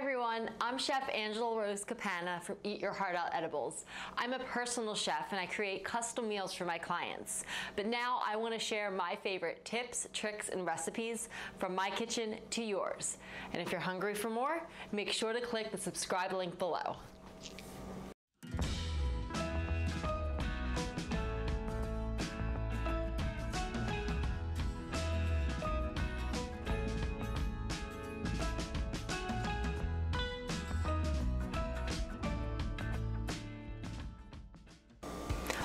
everyone, I'm Chef Angela Rose Capana from Eat Your Heart Out Edibles. I'm a personal chef and I create custom meals for my clients. But now I want to share my favorite tips, tricks, and recipes from my kitchen to yours. And if you're hungry for more, make sure to click the subscribe link below.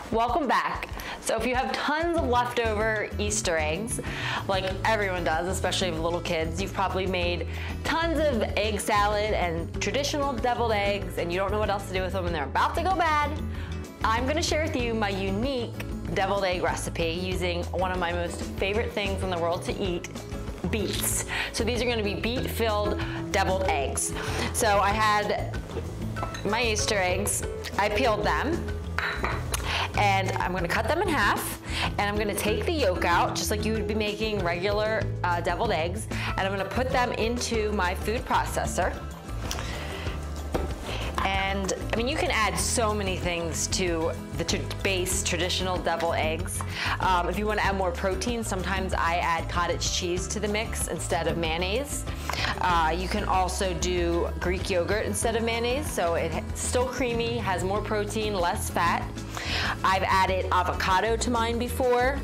Welcome back. So if you have tons of leftover Easter eggs, like everyone does, especially little kids, you've probably made tons of egg salad and traditional deviled eggs and you don't know what else to do with them and they're about to go bad. I'm gonna share with you my unique deviled egg recipe using one of my most favorite things in the world to eat, beets. So these are gonna be beet-filled deviled eggs. So I had my Easter eggs, I peeled them, and I'm gonna cut them in half, and I'm gonna take the yolk out, just like you would be making regular deviled eggs, and I'm gonna put them into my food processor. And I mean, you can add so many things to the base traditional deviled eggs. If you want to add more protein, sometimes I add cottage cheese to the mix instead of mayonnaise. You can also do Greek yogurt instead of mayonnaise, so it's still creamy, has more protein, less fat. I've added avocado to mine before,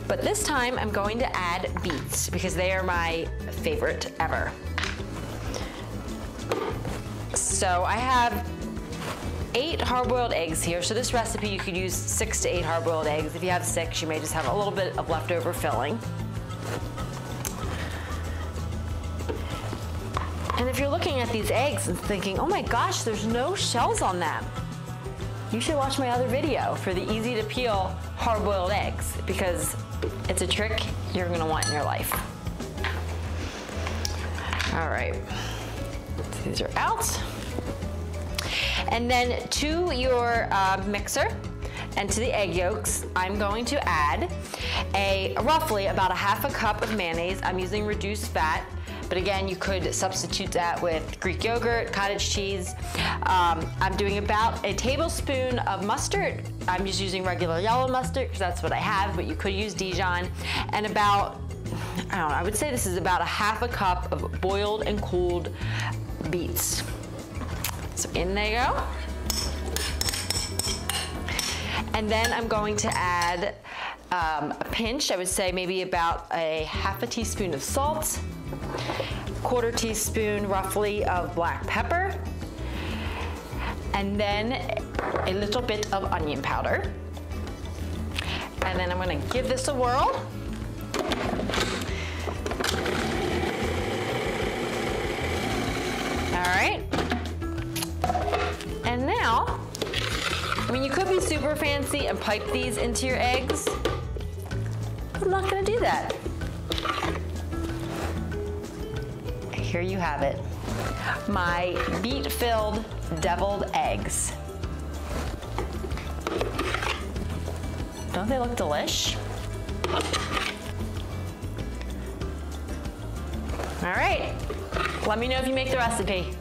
but this time I'm going to add beets because they are my favorite ever. So I have 8 hard-boiled eggs here. So this recipe, you could use 6 to 8 hard-boiled eggs. If you have 6, you may just have a little bit of leftover filling. And if you're looking at these eggs and thinking, oh my gosh, there's no shells on them, you should watch my other video for the easy to peel hard-boiled eggs because it's a trick you're gonna want in your life. All right, so these are out. And then to your mixer and to the egg yolks, I'm going to add roughly about a half a cup of mayonnaise. I'm using reduced fat, but again, you could substitute that with Greek yogurt, cottage cheese. I'm doing about a tablespoon of mustard. I'm just using regular yellow mustard because that's what I have, but you could use Dijon. And about, I don't know, I would say this is about a half a cup of boiled and cooled beets. So in they go. And then I'm going to add a pinch, I would say maybe about a half a teaspoon of salt, quarter teaspoon roughly of black pepper, and then a little bit of onion powder. And then I'm gonna give this a whirl. All right. And now, I mean, you could be super fancy and pipe these into your eggs. I'm not gonna do that. Here you have it. My beet-filled deviled eggs. Don't they look delish? All right, let me know if you make the recipe.